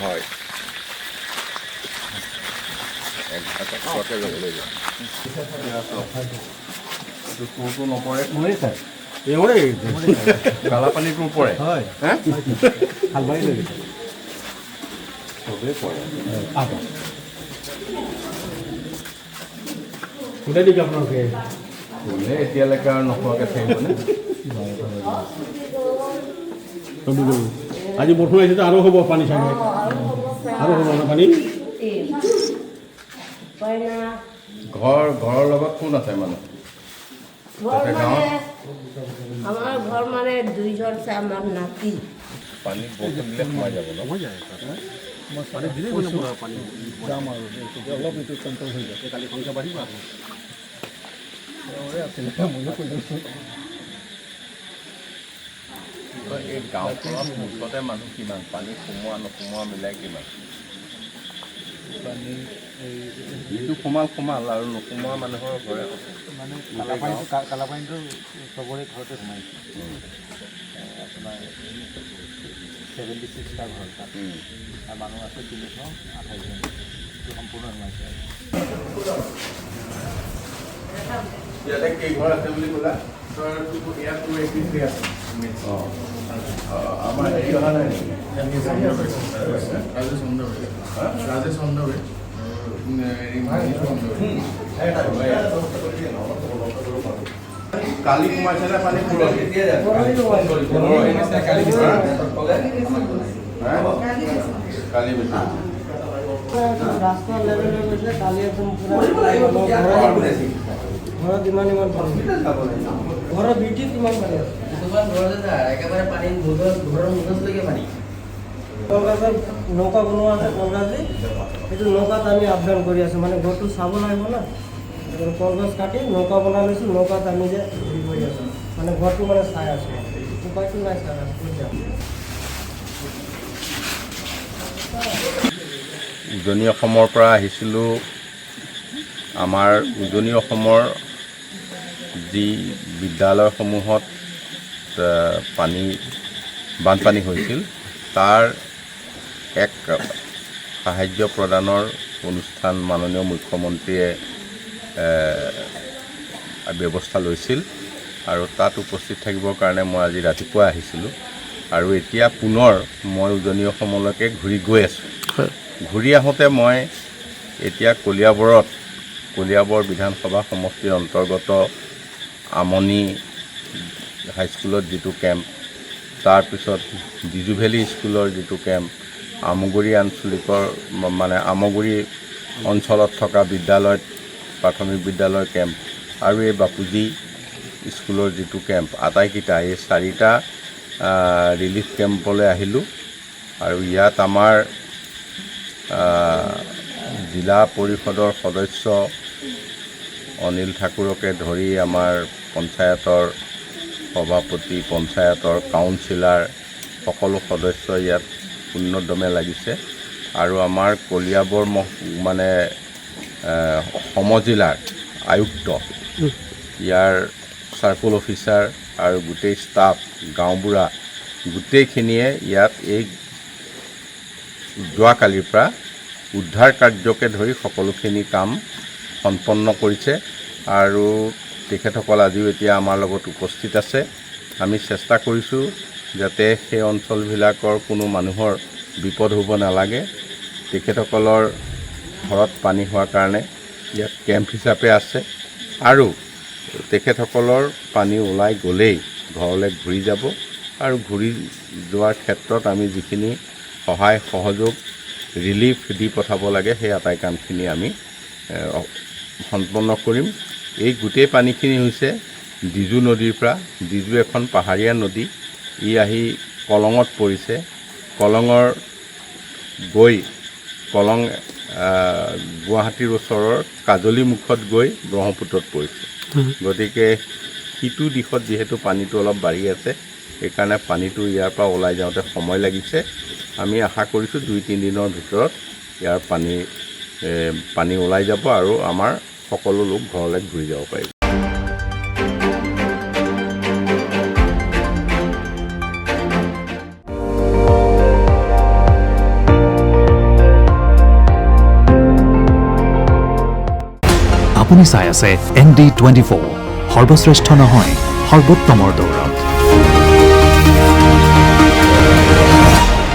হয় একঘাটে যাবলৈ যায় চোৰটো নপৰে কালাপানীটো পৰে হয় হালবাৰী লৈ গৈছে চবেই পৰে কোনে দিছে আপোনালোকে কোনে এতিয়ালৈকে আৰু নোখোৱাকৈ থাকিবনে আজি বৰষুণ আহিছে আৰু হ'ব পানী চাগে আৰু হ'ব না পানী ঘৰৰ লগত কোন আছে মানে আমাৰ ঘৰ মানে দুইজন আমাৰ নাতি পানী বৰষুণ দিলে সোমাই যাব ন পানী দিলে পানী যাম আৰু অলপ এইটো কণ্ট্ৰল হৈ যায় কালি সংখ্যা বাঢ়িব এই গাঁওখনত মুঠতে মানুহ কিমান পানী সোমোৱা নোসোমোৱা মিলাই কিমান যিটো সোমাল আৰু নোসোমোৱা মানুহৰ ঘৰে মানে কালাপানীটো চবৰে ঘৰতে সোমাইছে আপোনাৰ 76টা ঘৰ তাত আৰু মানুহ আছে 328 জন সম্পূৰ্ণ সোমাইছে ইয়াতে কেইঘৰ আছে বুলি ক'লা আমাৰ হেৰি অহা নাই নেকি राजेश चंद्रे কালি সোমাইছে নে পানী কালি বেছি রাস্তা লেভেলে গৈছে কালি একদম ঘৰত ইমান ঘৰৰ বিটিত ইমান পানী আছে একেবাৰে পানী ঘৰৰ মুখলৈকে পানী কলকাতাত নৌকা বনোৱা আছে কলকাতি সেইটো নৌকাত আমি আপডাউন কৰি আছোঁ মানে ঘৰটো চাব লাগিব না কলগছ কাটি নৌকা বনাই লৈছোঁ নৌকাত আমি যে হেৰি কৰি আছোঁ মানে ঘৰটো মানে চাই আছোঁ উপায়টো নাই চাই আছোঁ উজনি অসমৰ পৰা আহিছিলোঁ আমাৰ উজনি অসমৰ যি বিদ্যালয়সমূহত বানপানী হৈছিল তাৰ এক সাহায্য প্ৰদানৰ অনুষ্ঠান মাননীয় মুখ্যমন্ত্ৰীয়ে ব্যৱস্থা লৈছিল আৰু তাত উপস্থিত থাকিবৰ কাৰণে মই আজি ৰাতিপুৱা আহিছিলোঁ আৰু এতিয়া পুনৰ মই উজনি অসমলৈকে ঘূৰি গৈ আছোঁ ঘূৰি আহোঁতে মই এতিয়া কলিয়াবৰ বিধানসভা সমষ্টিৰ অন্তৰ্গত আমনি হাইস্কুলত যিটো কেম্প তাৰপিছত বিজুভেলী স্কুলৰ যিটো কেম্প আমগুৰি আঞ্চলিকৰ মানে আমগুৰি অঞ্চলত থকা বিদ্যালয়ত প্ৰাথমিক বিদ্যালয়ৰ কেম্প আৰু এই বাপুজী স্কুলৰ যিটো কেম্প আটাইকেইটা এই 4টা ৰিলিফ কেম্পলৈ আহিলোঁ আৰু ইয়াত আমাৰ জিলা পৰিষদৰ সদস্য অনিল ঠাকুৰকে ধৰি আমাৰ পঞ্চায়তৰ সভাপতি পঞ্চায়তৰ কাউন্সিলাৰ সকলো সদস্য ইয়াত পূৰ্ণদমে লাগিছে আৰু আমাৰ কলিয়াবৰ মানে সমজিলাৰ আয়ুক্ত ইয়াৰ চাৰ্কুল অফিচাৰ আৰু গোটেই ষ্টাফ গাঁওবুঢ়া গোটেইখিনিয়ে ইয়াত এই যোৱাকালিৰ পৰা উদ্ধাৰ কাৰ্যকে ধৰি সকলোখিনি কাম সম্পন্ন কৰিছে আৰু তেখেতসকল আজিও এতিয়া আমাৰ লগত উপস্থিত আছে আমি চেষ্টা কৰিছোঁ যাতে সেই অঞ্চলবিলাকৰ কোনো মানুহৰ বিপদ হ'ব নালাগে তেখেতসকলৰ ঘৰত পানী হোৱাৰ কাৰণে ইয়াত কেম্প হিচাপে আছে আৰু তেখেতসকলৰ পানী ওলাই গ'লেই ঘৰলৈ ঘূৰি যাব আৰু ঘূৰি যোৱাৰ ক্ষেত্ৰত আমি যিখিনি সহায় সহযোগ ৰিলিফ দি পঠাব লাগে সেই আটাই কামখিনি আমি সম্পন্ন কৰিম এই গোটেই পানীখিনি হৈছে ডিজু নদীৰ পৰা ডিজু এখন পাহাৰীয়া নদী ই আহি কলঙত পৰিছে কলঙৰ গৈ কলং গুৱাহাটীৰ ওচৰৰ কাজলী মুখত গৈ ব্ৰহ্মপুত্ৰত পৰিছে গতিকে সিটো দিশত যিহেতু পানীটো অলপ বাঢ়ি আছে সেইকাৰণে পানীটো ইয়াৰ পৰা ওলাই যাওঁতে সময় লাগিছে আমি আশা কৰিছোঁ 2-3 দিনৰ ভিতৰত ইয়াৰ পানী ওলাই যাব আৰু আমাৰ সকলো লোক ঘৰলৈ ঘূৰি যাব পাৰিব আপুনি চাই আছে ND24 সৰ্বশ্ৰেষ্ঠ নহয় সৰ্বোত্তমৰ দৌৰ।